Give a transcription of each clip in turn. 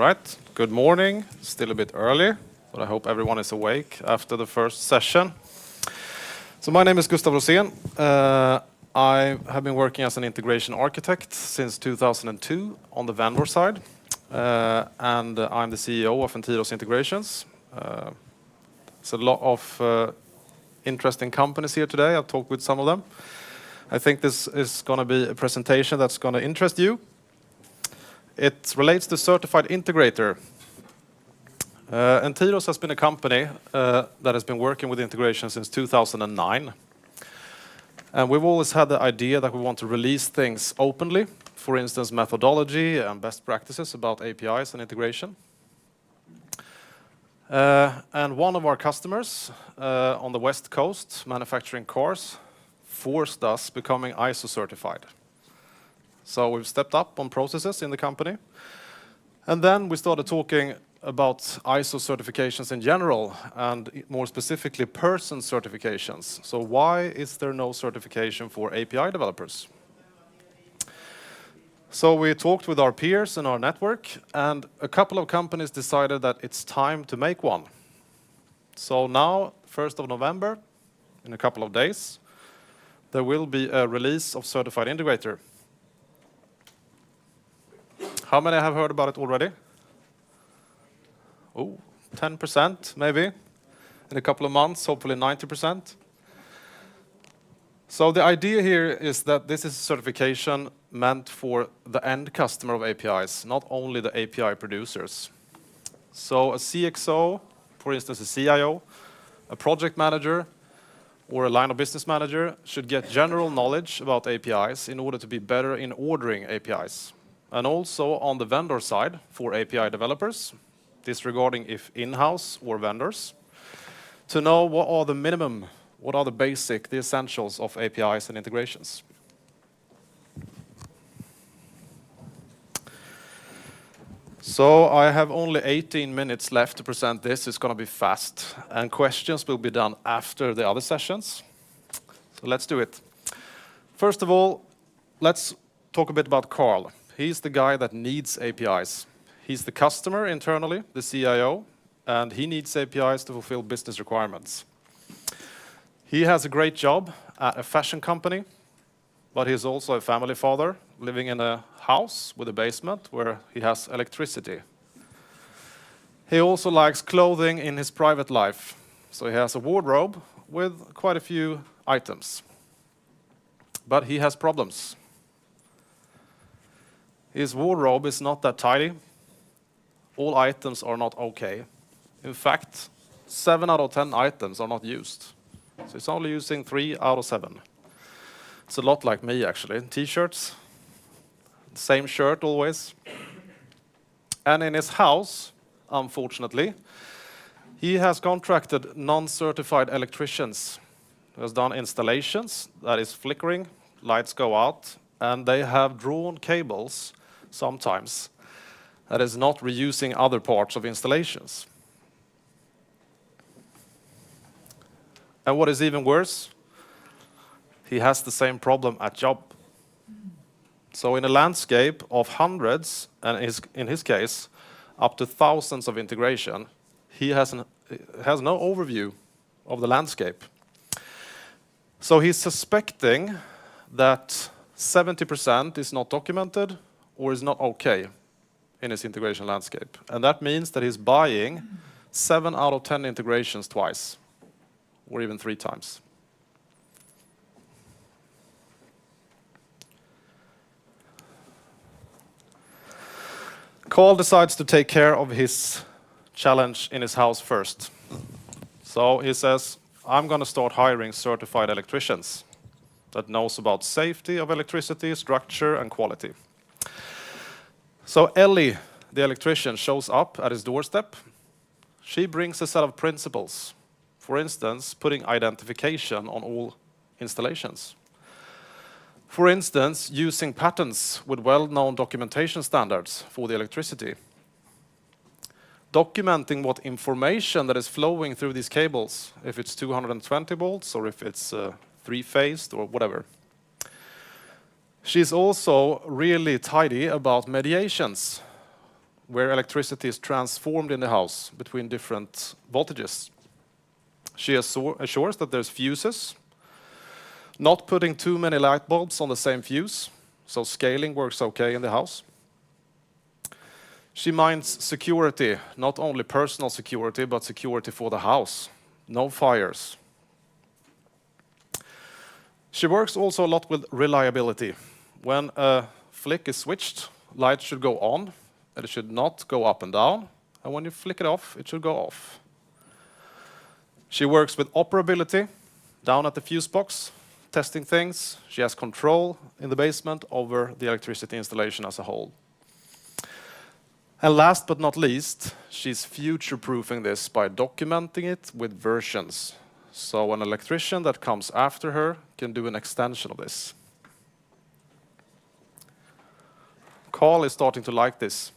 right, good morning. Still a bit early, but I hope everyone is awake after the first session. So my name is Gustav Rosén. I have been working as an integration architect since 2002 on the vendor side, and I'm the CEO of Integrator Integrations. It's a lot of interesting companies here today. I've talked with some of them. I think this is going to be a presentation that's going to interest you. It relates to Certified Integrator. Integrator has been a company that has been working with integration since 2009. And we've always had the idea that we want to release things openly, for instance, methodology and best practices about APIs and integration. And one of our customers on the West Coast, manufacturing cars, forced us becoming ISO certified. So we've stepped up on processes in the company. And then we started talking about ISO certifications in general, and more specifically, person certifications. So why is there no certification for API developers? So we talked with our peers in our network, and a couple of companies decided that it's time to make one. So now, 1st of November, in a couple of days, there will be a release of Certified Integrator. How many have heard about it already? Oh, 10% maybe. In a couple of months, hopefully 90%. So the idea here is that this is a certification meant for the end customer of APIs, not only the API producers. So a CXO, for instance a CIO, a project manager, or a line of business manager should get general knowledge about APIs in order to be better in ordering APIs. And also on the vendor side for API developers, disregarding if in-house or vendors, to know what are the minimum, what are the basic, the essentials of APIs and integrations. So I have only 18 minutes left to present this. It's going to be fast, and questions will be done after the other sessions. So let's do it. First of all, let's talk a bit about Carl. He's the guy that needs APIs. He's the customer internally, the CIO, and he needs APIs to fulfill business requirements. He has a great job at a fashion company, but he's also a family father living in a house with a basement where he has electricity. He also likes clothing in his private life, so he has a wardrobe with quite a few items. But he has problems. His wardrobe is not that tidy. All items are not okay. In fact, 7 out of 10 items are not used. So he's only using 3 out of 7. It's a lot like me, actually. T-shirts, same shirt always. And in his house, unfortunately, he has contracted non-certified electricians who has done installations that is flickering, lights go out, and they have drawn cables sometimes that is not reusing other parts of installations. And what is even worse, he has the same problem at job. So in a landscape of hundreds, and in his case, up to thousands of integration, he has no overview of the landscape. So he's suspecting that 70% is not documented or is not okay in his integration landscape. And that means that he's buying 7 out of 10 integrations twice, or even 3 times. Carl decides to take care of his challenge in his house first. So he says, I'm going to start hiring certified electricians that knows about safety of electricity, structure, and quality. So Ellie, the electrician, shows up at his doorstep. She brings a set of principles. For instance, putting identification on all installations. For instance, using patents with well-known documentation standards for the electricity. Documenting what information that is flowing through these cables, if it's 220 volts or if it's 3-phased or whatever. She's also really tidy about mediations. where electricity is transformed in the house between different voltages. She assures that there's fuses, not putting too many light bulbs on the same fuse, so scaling works okay in the house. She minds security, not only personal security, but security for the house. No fires. She works also a lot with reliability. When a flick is switched, light should go on, and it should not go up and down. And when you flick it off, it should go off. She works with operability, down at the fuse box, testing things. She has control in the basement over the electricity installation as a whole. And last but not least, she's future-proofing this by documenting it with versions. So an electrician that comes after her can do an extension of this. Carl is starting to like this.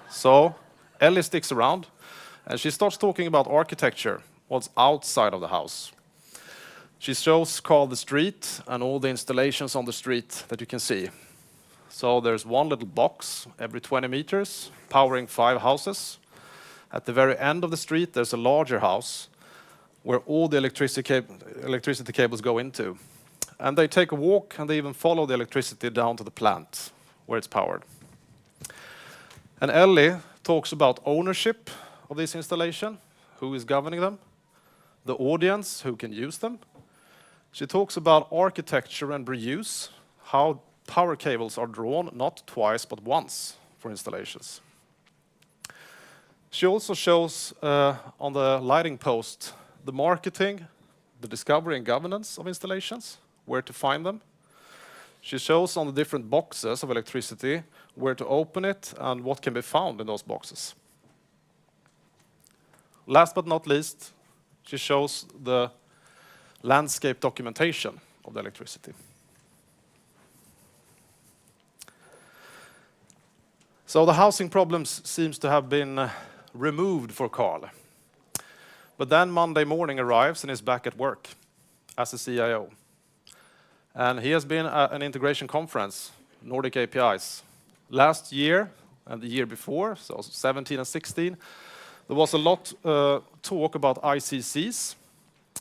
So Ellie sticks around, and she starts talking about architecture, what's outside of the house. She shows Carl the street and all the installations on the street that you can see. So there's one little box every 20 meters, powering 5 houses. At the very end of the street, there's a larger house where all the electricity cables go into. And they take a walk, and they even follow the electricity down to the plant where it's powered. And Ellie talks about ownership of this installation, who is governing them, the audience, who can use them. She talks about architecture and reuse, how power cables are drawn not twice but once for installations. She also shows on the lighting post the marketing, the discovery and governance of installations, where to find them. She shows on the different boxes of electricity where to open it and what can be found in those boxes. Last but not least, she shows the landscape documentation of the electricity. So the housing problems seems to have been removed for Carl. But then Monday morning arrives and is back at work as a CIO. And he has been at an integration conference, Nordic APIs. Last year and the year before, so 17 and 16, there was a lot talk about ICCs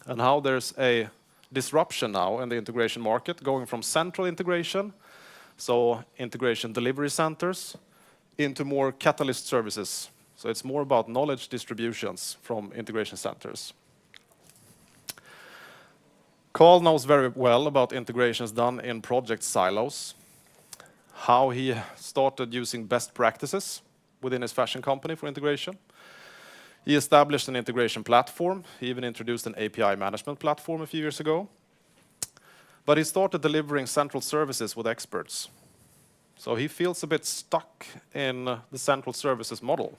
and how there's a disruption now in the integration market, going from central integration, so integration delivery centers, into more catalyst services. So it's more about knowledge distributions from integration centers. Carl knows very well about integrations done in project silos, how he started using best practices within his fashion company for integration. He established an integration platform. He even introduced an API management platform a few years ago. But he started delivering central services with experts. So he feels a bit stuck in the central services model.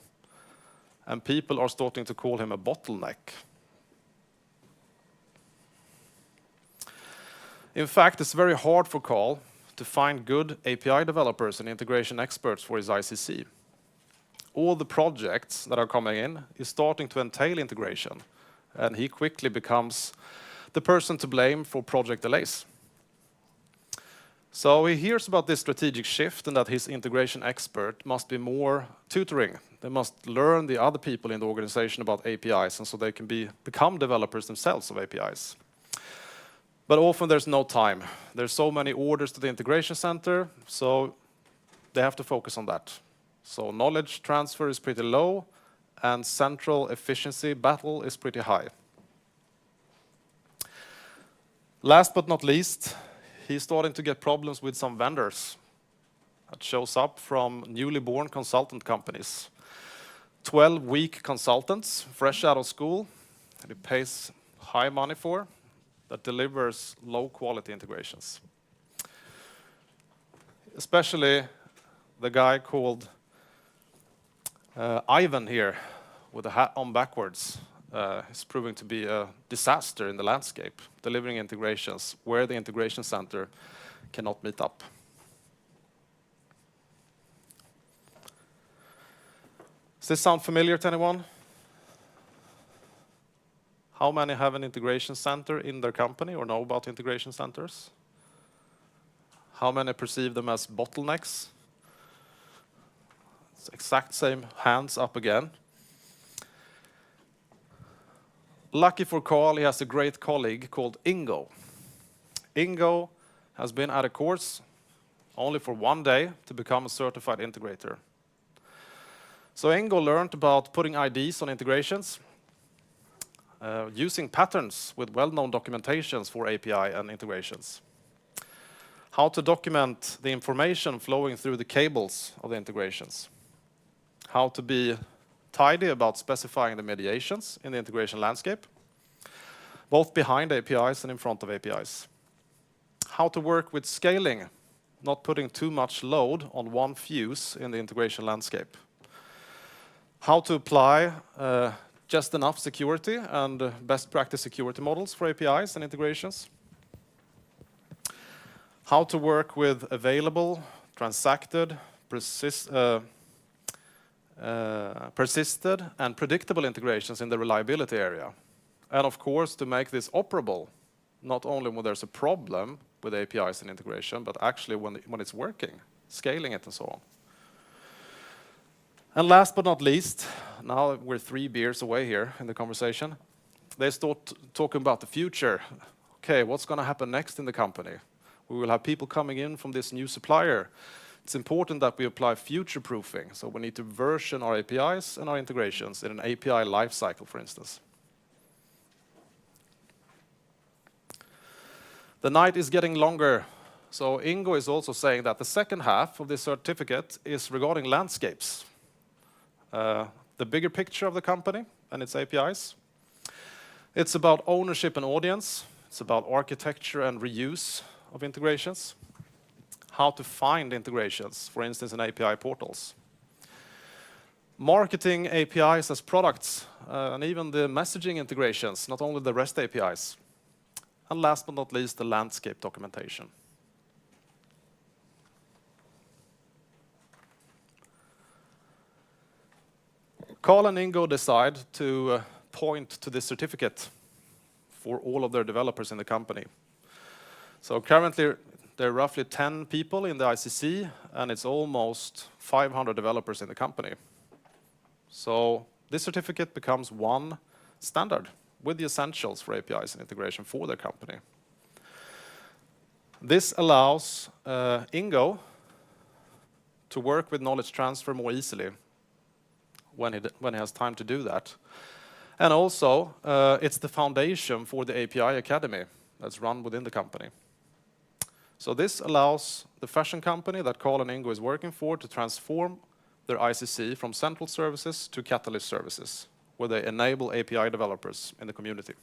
And people are starting to call him a bottleneck. In fact, it's very hard for Carl to find good API developers and integration experts for his ICC. All the projects that are coming in is starting to entail integration, and he quickly becomes the person to blame for project delays. So he hears about this strategic shift and that his integration expert must be more tutoring. They must learn the other people in the organization about APIs, and so they can become developers themselves of APIs. But often there's no time. There's so many orders to the integration center, so they have to focus on that. So knowledge transfer is pretty low, and central efficiency battle is pretty high. Last but not least, he's starting to get problems with some vendors. That shows up from newly born consultant companies. 12 weak consultants, fresh out of school, that he pays high money for, that delivers low quality integrations. Especially the guy called Ivan here, with the hat on backwards, is proving to be a disaster in the landscape, delivering integrations where the integration center cannot meet up. Does this sound familiar to anyone? How many have an integration center in their company or know about integration centers? How many perceive them as bottlenecks? It's exact same hands up again. Lucky for Carl, he has a great colleague called Ingo. Ingo has been at a course only for 1 day to become a certified integrator. So Ingo learned about putting IDs on integrations, using patterns with well-known documentations for API and integrations, how to document the information flowing through the cables of the integrations, how to be tidy about specifying the mediations in the integration landscape, both behind APIs and in front of APIs, how to work with scaling, not putting too much load on one fuse in the integration landscape, how to apply just enough security and best practice security models for APIs and integrations, how to work with available, transacted, persisted, and predictable integrations in the reliability area. And of course, to make this operable, not only when there's a problem with APIs and integration, but actually when it's working, scaling it and so on. And last but not least, now we're 3 beers away here in the conversation, they start talking about the future. Okay, what's going to happen next in the company? We will have people coming in from this new supplier. It's important that we apply future proofing, so we need to version our APIs and our integrations in an API lifecycle, for instance. The night is getting longer, so Ingo is also saying that the second half of this certificate is regarding landscapes. The bigger picture of the company and its APIs. It's about ownership and audience. It's about architecture and reuse of integrations. How to find integrations, for instance, in API portals. Marketing APIs as products, and even the messaging integrations, not only the REST APIs. And last but not least, the landscape documentation. Carl and Ingo decide to point to this certificate for all of their developers in the company. So currently, there are roughly 10 people in the ICC, and it's almost 500 developers in the company. So this certificate becomes one standard with the essentials for APIs and integration for their company. This allows Ingo to work with knowledge transfer more easily when he has time to do that. And also, it's the foundation for the API Academy that's run within the company. So this allows the fashion company that Carl and Ingo is working for to transform their ICC from central services to catalyst services, where they enable API developers in the community.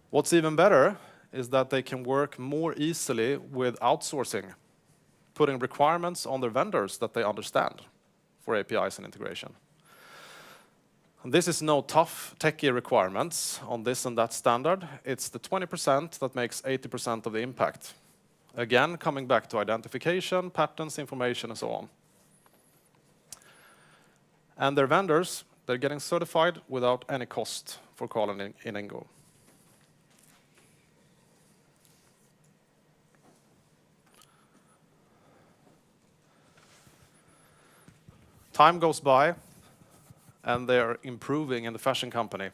What's even better is that they can work more easily with outsourcing, putting requirements on their vendors that they understand for APIs and integration. And this is no tough techie requirements on this and that standard. It's the 20% that makes 80% of the impact. Again, coming back to identification, patterns, information, and so on. And their vendors, they're getting certified without any cost for Carl and Ingo. Time goes by, and they're improving in the fashion company.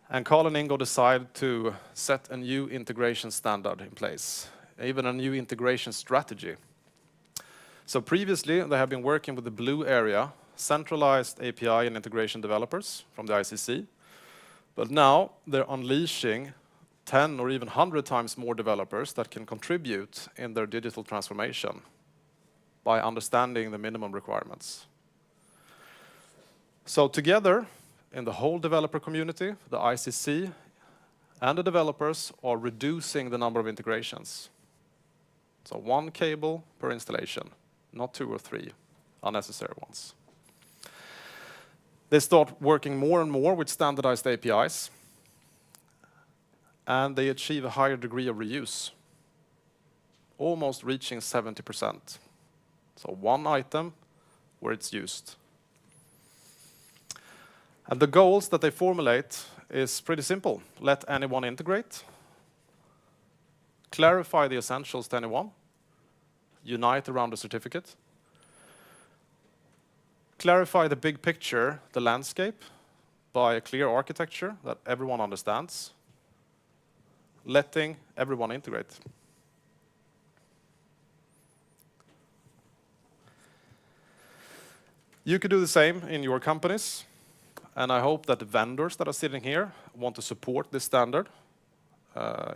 And Carl and Ingo decide to set a new integration standard in place, even a new integration strategy. So previously, they have been working with the blue area, centralized API and integration developers from the ICC. But now they're unleashing 10 or even 100 times more developers that can contribute in their digital transformation by understanding the minimum requirements. So together, in the whole developer community, the ICC and the developers are reducing the number of integrations. So 1 cable per installation, not 2 or 3 unnecessary ones. They start working more and more with standardized APIs, and they achieve a higher degree of reuse, almost reaching 70%. So 1 item where it's used. And the goals that they formulate is pretty simple. Let anyone integrate. clarify the essentials to anyone, unite around the certificate, clarify the big picture, the landscape, by a clear architecture that everyone understands, letting everyone integrate. You could do the same in your companies, and I hope that the vendors that are sitting here want to support this standard.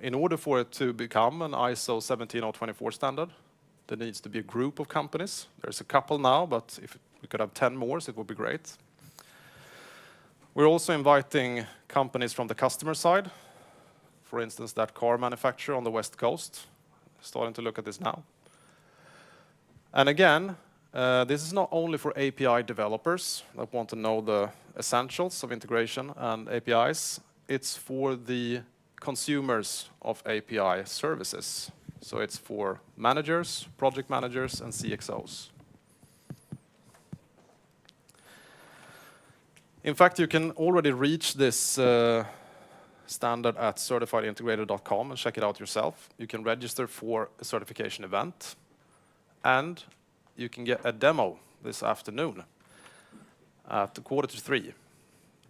In order for it to become an ISO 17024 standard, there needs to be a group of companies. There's a couple now, but if we could have 10 more, so it would be great. We're also inviting companies from the customer side. For instance, that car manufacturer on the West Coast, starting to look at this now. And again, this is not only for API developers that want to know the essentials of integration and APIs, it's for the consumers of API services. So it's for managers, project managers, and CXOs. In fact, you can already reach this standard at certifiedintegrator.com and check it out yourself. You can register for a certification event, and you can get a demo this afternoon at 2:45.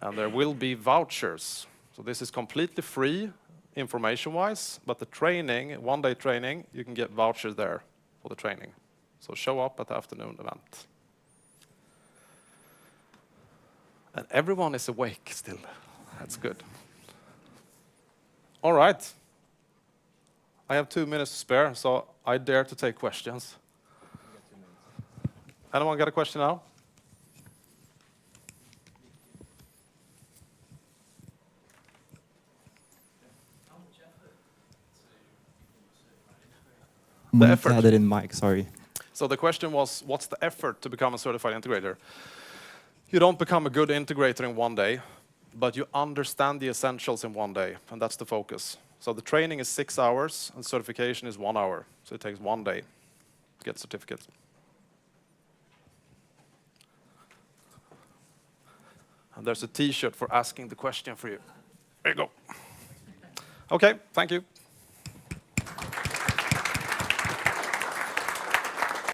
And there will be vouchers. So this is completely free information-wise, but the training, one-day training, you can get vouchers there for the training. So show up at the afternoon event. And everyone is awake still. That's good. All right. I have 2 minutes to spare, so I dare to take questions. Anyone got a question now? The effort. Had it in mic, sorry. So the question was, what's the effort to become a certified integrator? You don't become a good integrator in one day, but you understand the essentials in one day, and that's the focus. So the training is 6 hours, and certification is 1 hour. So it takes 1 day to get certificate. And there's a T-shirt for asking the question for you. There you go. Okay, thank you.